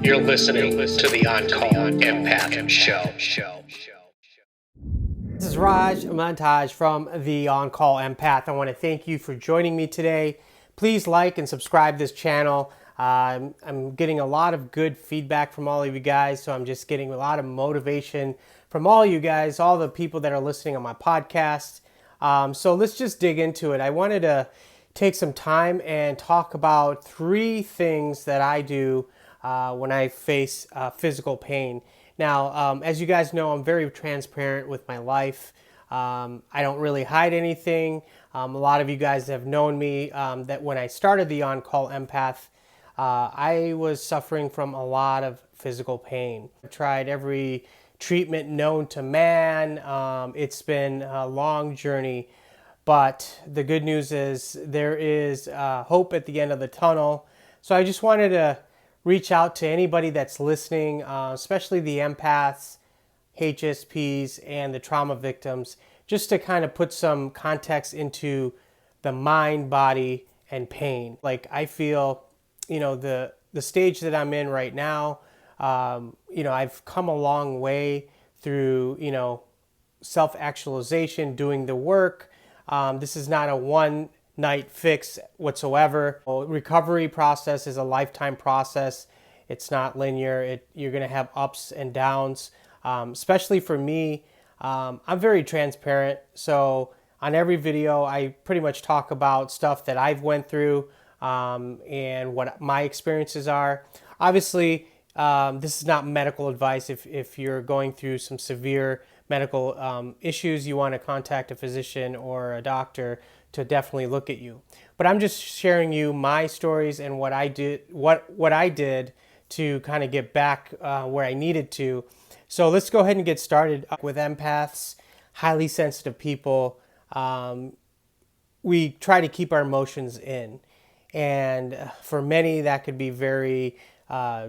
You're listening to the On Call Empath Show. This is Raj Montage from the On Call Empath. I want to thank you for joining me today. Please like and subscribe this channel. I'm getting a lot of good feedback from all of you guys, so I'm just getting a lot of motivation from all you guys, all the people that are listening on my podcast. So let's just dig into it. I wanted to take some time and talk about 3 things that I do when I face physical pain. Now, as you guys know, I'm very transparent with my life. I don't really hide anything. A lot of you guys have known me that when I started the On Call Empath, I was suffering from a lot of physical pain. I've tried every treatment known to man. It's been a long journey, but the good news is there is hope at the end of the tunnel. So I just wanted to reach out to anybody that's listening, especially the empaths, HSPs, and the trauma victims, just to kind of put some context into the mind, body, and pain. Like, I feel, the stage that I'm in right now, I've come a long way through, self-actualization, doing the work. This is not a one-night fix whatsoever. Recovery process is a lifetime process. It's not linear. You're going to have ups and downs. Especially for me, I'm very transparent. So on every video, I pretty much talk about stuff that I've went through and what my experiences are. Obviously, this is not medical advice. If you're going through some severe medical issues, you want to contact a physician or a doctor to definitely look at you. But I'm just sharing you my stories and what I did, what I did to kind of get back where I needed to. So let's go ahead and get started with empaths, highly sensitive people. We try to keep our emotions in. And for many, that could be very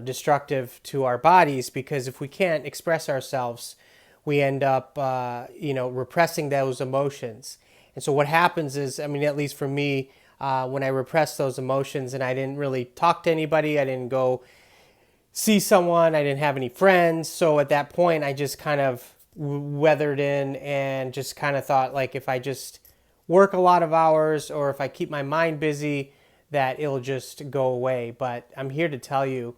destructive to our bodies, because if we can't express ourselves, we end up, repressing those emotions. And so what happens is, at least for me, when I repressed those emotions and I didn't really talk to anybody, I didn't go see someone, I didn't have any friends. So at that point, I just kind of weathered in and just kind of thought, like, if I just work a lot of hours or if I keep my mind busy, that it'll just go away. But I'm here to tell you,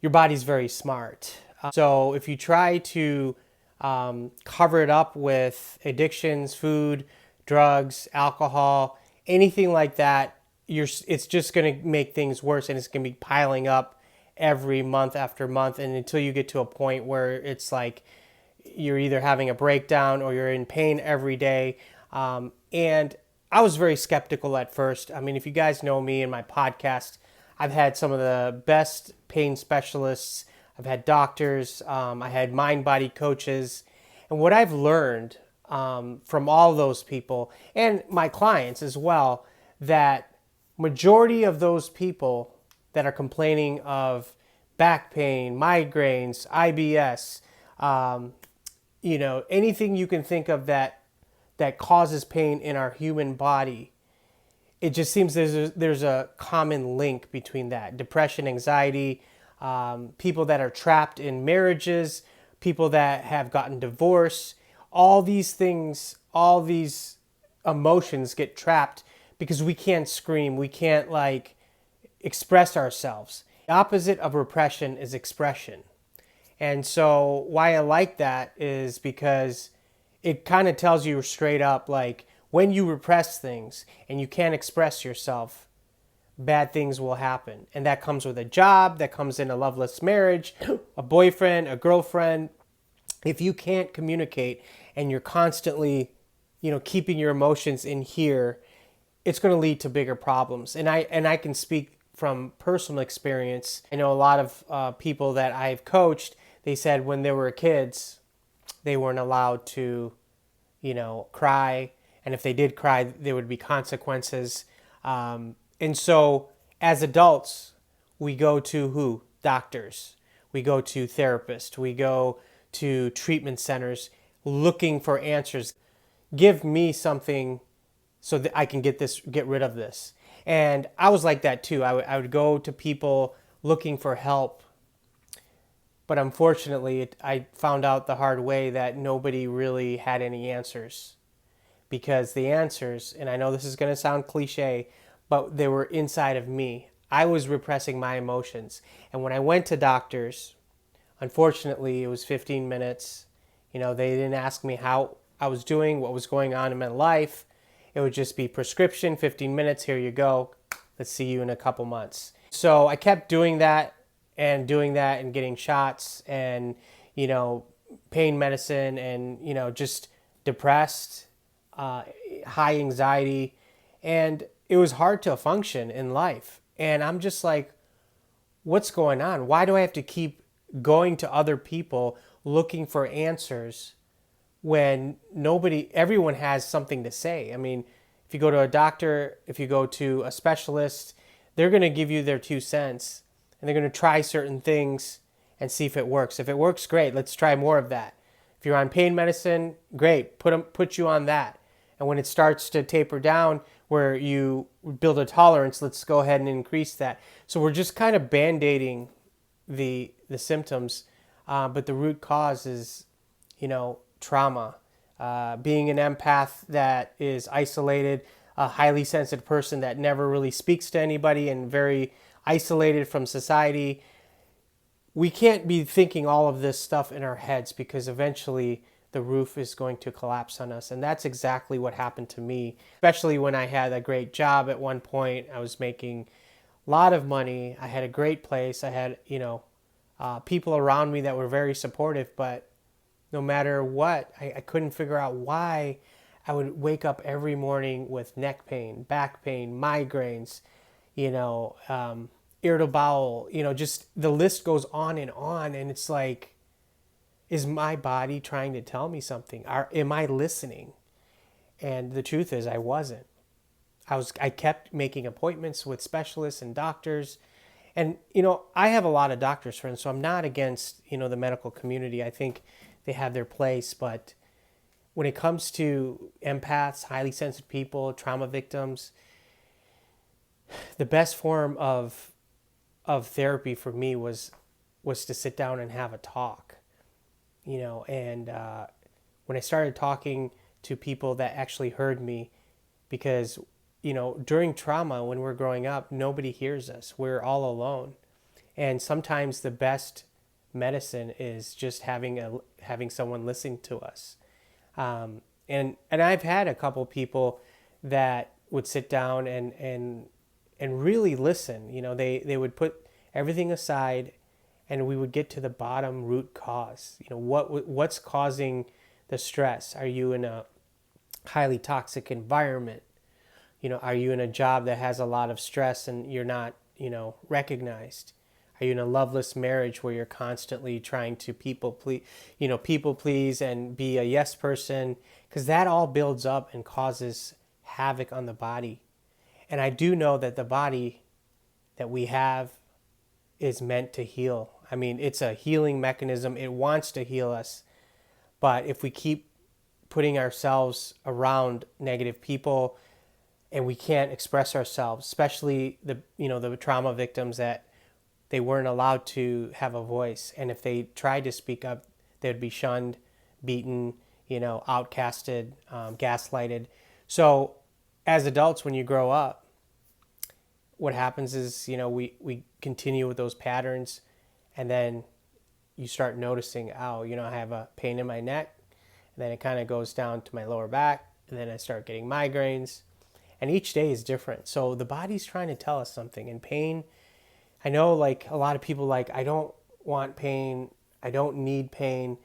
your body's very smart. So if you try to cover it up with addictions, food, drugs, alcohol, anything like that, it's just going to make things worse, and it's going to be piling up every month after month, and until you get to a point where it's like you're either having a breakdown or you're in pain every day. And I was very skeptical at first. If you guys know me and my podcast, I've had some of the best pain specialists. I've had doctors. I had mind-body coaches. And what I've learned from all those people and my clients as well, that majority of those people that are complaining of back pain, migraines, IBS, anything you can think of that causes pain in our human body, it just seems there's a common link between that. Depression, anxiety, people that are trapped in marriages, people that have gotten divorced, all these things, all these emotions get trapped because we can't scream, we can't express ourselves. The opposite of repression is expression. And so why I like that is because it kind of tells you straight up, like, when you repress things and you can't express yourself, bad things will happen. And that comes with a job, that comes in a loveless marriage, a boyfriend, a girlfriend. If you can't communicate and you're constantly, keeping your emotions in here, it's going to lead to bigger problems. And I can speak from personal experience. I know a lot of people that I've coached, they said when they were kids, they weren't allowed to, cry. And if they did cry, there would be consequences. And so as adults, we go to who? Doctors. We go to therapists. We go to treatment centers looking for answers. Give me something so that I can get rid of this. And I was like that too. I would go to people looking for help But unfortunately, I found out the hard way that nobody really had any answers, because the answers, and I know this is going to sound cliche, but they were inside of me. I was repressing my emotions. And when I went to doctors, unfortunately, it was 15 minutes. They didn't ask me how I was doing, what was going on in my life. It would just be prescription, 15 minutes, here you go. Let's see you in a couple months. So I kept doing that and getting shots and, pain medicine and, just depressed, high anxiety. And it was hard to function in life. And I'm just like, what's going on? Why do I have to keep going to other people looking for answers when everyone has something to say? I mean, if you go to a doctor, if you go to a specialist, they're going to give you their 2 cents and they're going to try certain things and see if it works. If it works, great. Let's try more of that. If you're on pain medicine, great. Put you on that. And when it starts to taper down where you build a tolerance, let's go ahead and increase that. So we're just kind of band-aiding the symptoms, but the root cause is, trauma. Being an empath that is isolated, a highly sensitive person that never really speaks to anybody and very isolated from society. We can't be thinking all of this stuff in our heads, because eventually the roof is going to collapse on us. And that's exactly what happened to me, especially when I had a great job at one point. I was making a lot of money. I had a great place. I had, people around me that were very supportive, but no matter what, I couldn't figure out why I would wake up every morning with neck pain, back pain, migraines, irritable bowel, just the list goes on. And it's like, is my body trying to tell me something? Am I listening? And the truth is I wasn't. I kept making appointments with specialists and doctors. And, I have a lot of doctors friends, so I'm not against, the medical community. I think they have their place. But when it comes to empaths, highly sensitive people, trauma victims, the best form of therapy for me was to sit down and have a talk. And when I started talking to people that actually heard me, because, during trauma, when we're growing up, nobody hears us. We're all alone. And sometimes the best medicine is just having someone listen to us. And I've had a couple people that would sit down and really listen. They would put everything aside, and we would get to the bottom root cause. What's causing the stress? Are you in a highly toxic environment? Are you in a job that has a lot of stress and you're not, recognized? Are you in a loveless marriage where you're constantly trying to people please and be a yes person? Because that all builds up and causes havoc on the body. And I do know that the body that we have is meant to heal. I mean, it's a healing mechanism. It wants to heal us. But if we keep putting ourselves around negative people and we can't express ourselves, especially the trauma victims that they weren't allowed to have a voice. And if they tried to speak up, they'd be shunned, beaten, outcasted, gaslighted. So as adults, when you grow up, what happens is, we continue with those patterns, and then you start noticing, I have a pain in my neck, and then it kind of goes down to my lower back, and then I start getting migraines, and each day is different. So the body's trying to tell us something. And pain, I know, like, a lot of people, I don't want pain, I don't need pain,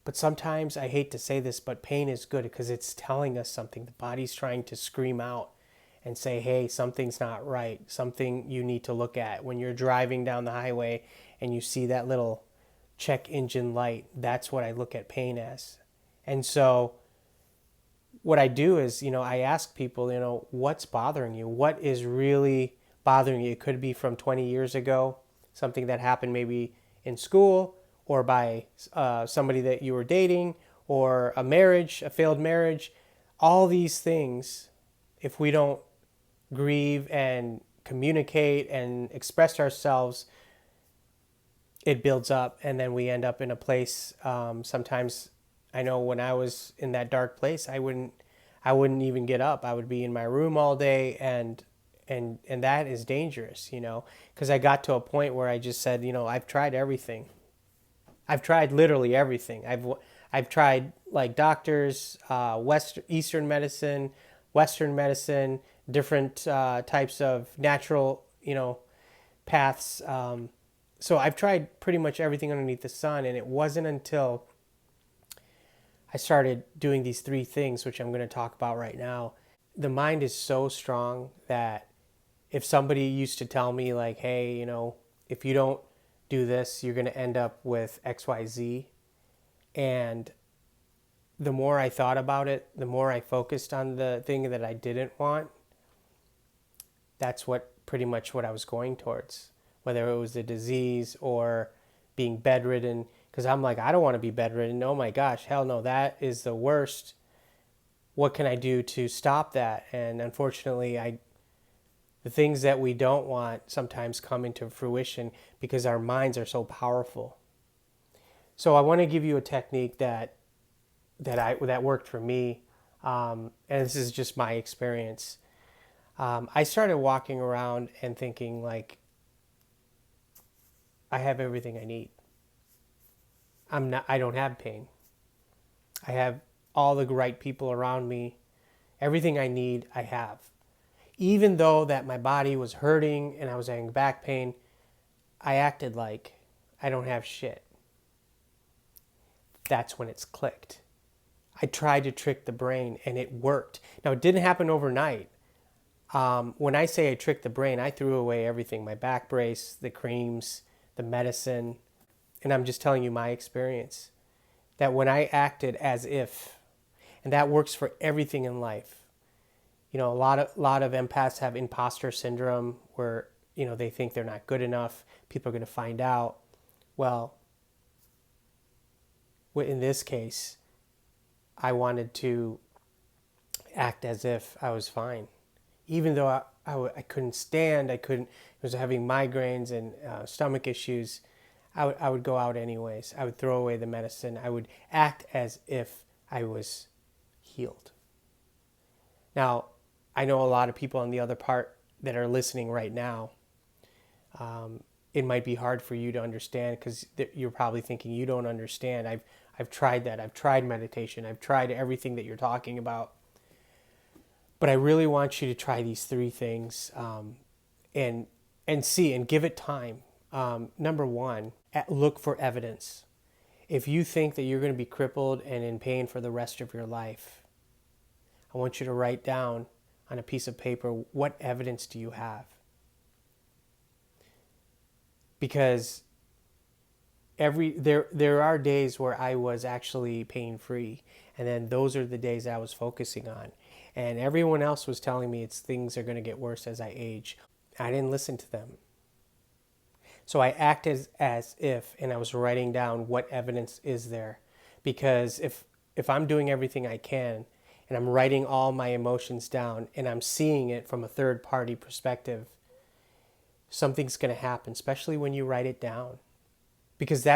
but sometimes, I hate to say this, but pain is good because it's telling us something. The body's trying to scream out and say, hey, something's not right, something you need to look at. When you're driving down the highway and you see that little check engine light, that's what I look at pain as. And so what I do is, I ask people, what's bothering you? What is really bothering you? It could be from 20 years ago, something that happened maybe in school, or by somebody that you were dating, or a marriage, a failed marriage. All these things, if we don't grieve and communicate and express ourselves, it builds up, and then we end up in a place. Sometimes I know when I was in that dark place, I wouldn't even get up. I would be in my room all day, and that is dangerous, because I got to a point where I just said, I've tried everything. I've tried literally everything. I've tried like doctors, Eastern medicine, Western medicine, different types of natural, paths. So I've tried pretty much everything underneath the sun, and it wasn't until I started doing these three things, which I'm going to talk about right now. The mind is so strong that if somebody used to tell me like, hey, if you don't do this, you're going to end up with XYZ. And the more I thought about it, the more I focused on the thing that I didn't want. That's pretty much what I was going towards, whether it was a disease or being bedridden. Because I'm like, I don't want to be bedridden. Oh my gosh, hell no, that is the worst. What can I do to stop that? And unfortunately, the things that we don't want sometimes come into fruition because our minds are so powerful. So I want to give you a technique that worked for me, and this is just my experience. I started walking around and thinking like, I have everything I need. I don't have pain. I have all the right people around me. Everything I need, I have. Even though that my body was hurting and I was having back pain, I acted like I don't have shit. That's when it's clicked. I tried to trick the brain and it worked. Now, it didn't happen overnight. When I say I tricked the brain, I threw away everything, my back brace, the creams, the medicine, and I'm just telling you my experience. That when I acted as if, and that works for everything in life. A lot of empaths have imposter syndrome where, they think they're not good enough. People are going to find out. Well, in this case, I wanted to act as if I was fine. Even though I couldn't stand, I was having migraines and stomach issues, I would go out anyways. I would throw away the medicine. I would act as if I was healed. Now, I know a lot of people on the other part that are listening right now. It might be hard for you to understand because you're probably thinking you don't understand. I've tried that. I've tried meditation. I've tried everything that you're talking about. But I really want you to try these three things and see and give it time. Number one, look for evidence. If you think that you're going to be crippled and in pain for the rest of your life, I want you to write down on a piece of paper, what evidence do you have? Because there are days where I was actually pain-free, and then those are the days I was focusing on. And everyone else was telling me things are going to get worse as I age. I didn't listen to them. So I acted as if, and I was writing down what evidence is there. Because if I'm doing everything I can, and I'm writing all my emotions down, and I'm seeing it from a third-party perspective, something's going to happen, especially when you write it down. Because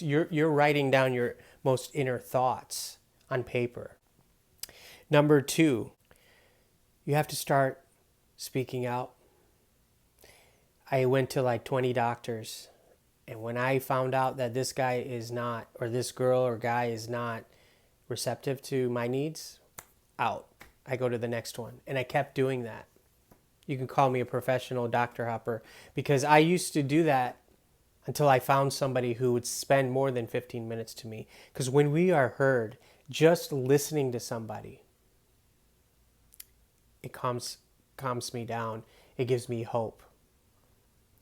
you're writing down your most inner thoughts on paper. Number two, you have to start speaking out. I went to like 20 doctors, and when I found out that this guy is not, or this girl or guy is not receptive to my needs, out. I go to the next one. And I kept doing that. You can call me a professional doctor hopper, because I used to do that until I found somebody who would spend more than 15 minutes to me. Because when we are heard, just listening to somebody, it calms me down. It gives me hope.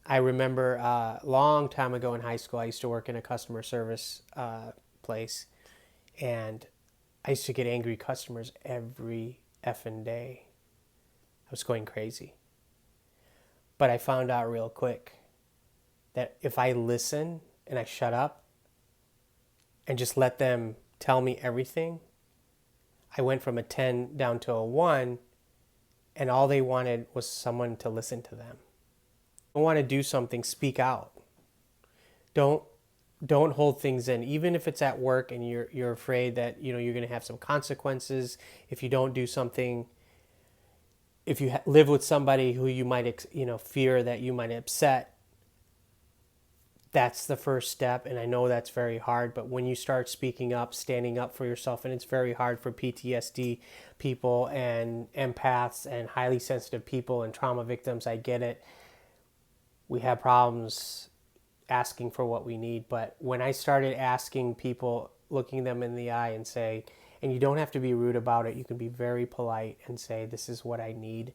I remember a long time ago in high school, I used to work in a customer service place, and I used to get angry customers every effing day. I was going crazy. But I found out real quick that if I listen and I shut up and just let them tell me everything, I went from a 10 down to a 1, and all they wanted was someone to listen to them. I want to do something, speak out. Don't don't hold things in, even if it's at work and you're afraid that you're going to have some consequences if you don't do something. If you live with somebody who you might fear that you might upset, that's the first step. And I know that's very hard, but when you start speaking up, standing up for yourself, and it's very hard for PTSD people and empaths and highly sensitive people and trauma victims, I get it. We have problems asking for what we need. But when I started asking people, looking them in the eye and say, and you don't have to be rude about it, you can be very polite and say, this is what I need,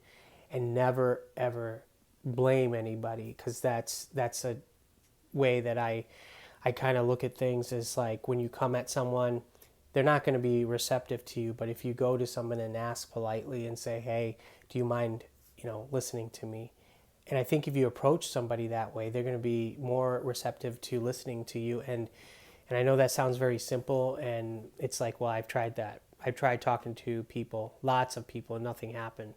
and never ever blame anybody, because that's a way that I kind of look at things, as like, when you come at someone, they're not going to be receptive to you. But if you go to someone and ask politely and say, hey, do you mind listening to me? And I think if you approach somebody that way, they're going to be more receptive to listening to you. And I know that sounds very simple, and it's like, well, I've tried that. I've tried talking to people, lots of people, and nothing happened.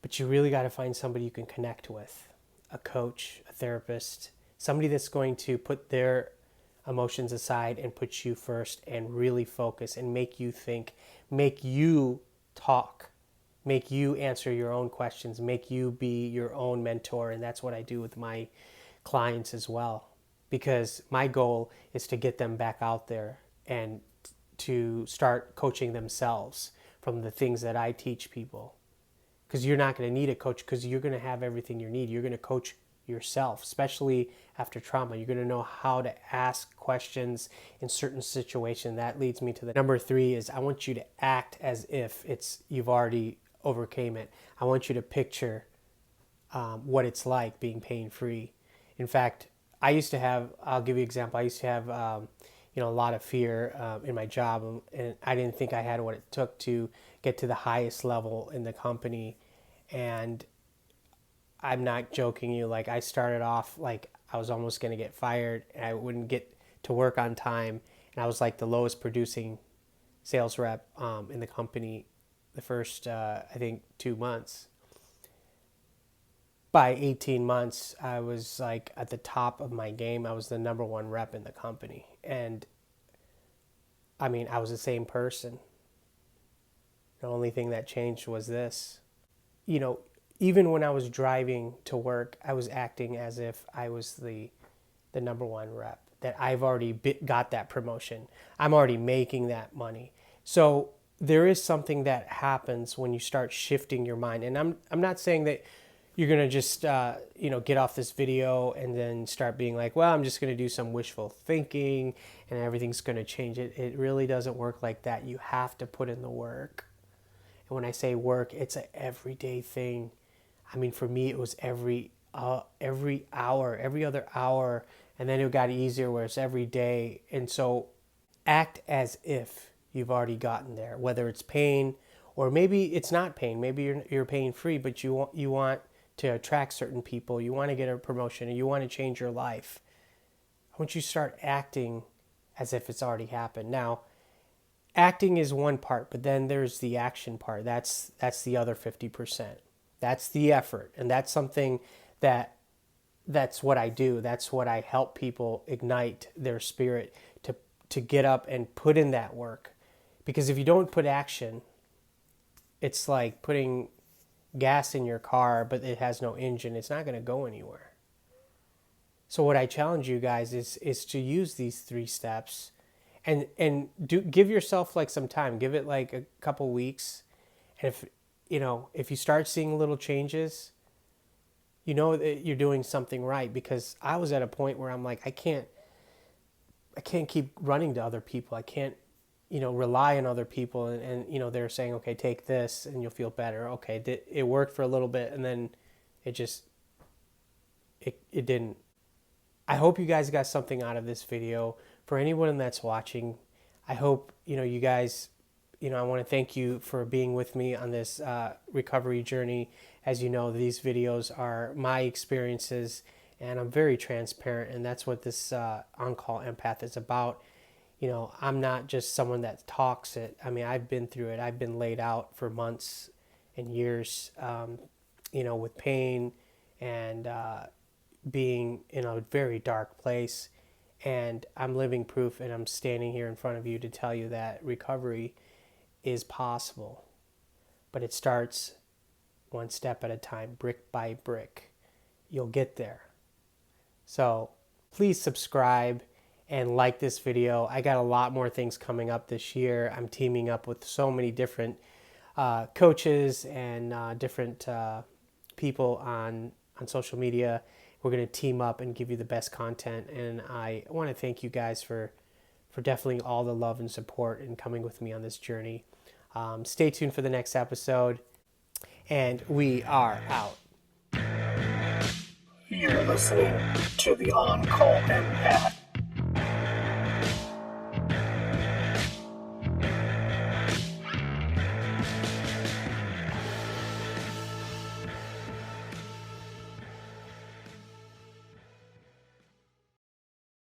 But you really got to find somebody you can connect with, a coach, a therapist, somebody that's going to put their emotions aside and put you first and really focus and make you think, make you talk, make you answer your own questions, make you be your own mentor. And that's what I do with my clients as well, because my goal is to get them back out there and to start coaching themselves from the things that I teach people. Because you're not going to need a coach, because you're going to have everything you need. You're going to coach yourself, especially after trauma. You're going to know how to ask questions in certain situations. That leads me to the number 3 is, I want you to act as if you've already overcame it. I want you to picture what it's like being pain-free. In fact, I'll give you an example. I used to have a lot of fear in my job, and I didn't think I had what it took to get to the highest level in the company. And I'm not joking you, like, I started off like I was almost going to get fired, and I wouldn't get to work on time, and I was like the lowest producing sales rep in the company the first I think 2 months. By 18 months, I was like at the top of my game. I was the number 1 rep in the company. And I mean, I was the same person. The only thing that changed was this. Even when I was driving to work, I was acting as if I was the number 1 rep, that I've already got that promotion. I'm already making that money. So there is something that happens when you start shifting your mind. And I'm not saying that you're going to just, get off this video and then start being like, well, I'm just going to do some wishful thinking and everything's going to change. It really doesn't work like that. You have to put in the work. And when I say work, it's an everyday thing. I mean, for me, it was every hour, every other hour. And then it got easier where it's every day. And so act as if you've already gotten there, whether it's pain or maybe it's not pain. Maybe you're pain free, but you want to attract certain people, you want to get a promotion, or you want to change your life. I want you to start acting as if it's already happened. Now, acting is one part, but then there's the action part. That's the other 50%. That's the effort, and that's something that's what I do. That's what I help people ignite their spirit to get up and put in that work. Because if you don't put action, it's like putting gas in your car, but it has no engine. It's not going to go anywhere. So what I challenge you guys is to use these 3 steps and give yourself like some time. Give it like a couple weeks. And if you start seeing little changes, you know that you're doing something right. Because I was at a point where I'm like, I can't keep running to other people. I can't rely on other people, and they're saying, okay, take this and you'll feel better. Okay, it worked for a little bit, and then it didn't. I hope you guys got something out of this video. For anyone that's watching, I hope you guys, I want to thank you for being with me on this recovery journey. As you know, these videos are my experiences, and I'm very transparent, and that's what this On-Call Empath is about. I'm not just someone that talks it. I mean, I've been through it. I've been laid out for months and years, with pain and being in a very dark place. And I'm living proof, and I'm standing here in front of you to tell you that recovery is possible. But it starts one step at a time, brick by brick. You'll get there. So please subscribe and like this video. I got a lot more things coming up this year. I'm teaming up with so many different coaches and different people on social media. We're going to team up and give you the best content. And I want to thank you guys for definitely all the love and support and coming with me on this journey. Stay tuned for the next episode. And we are out. You're listening to the On Call Empath.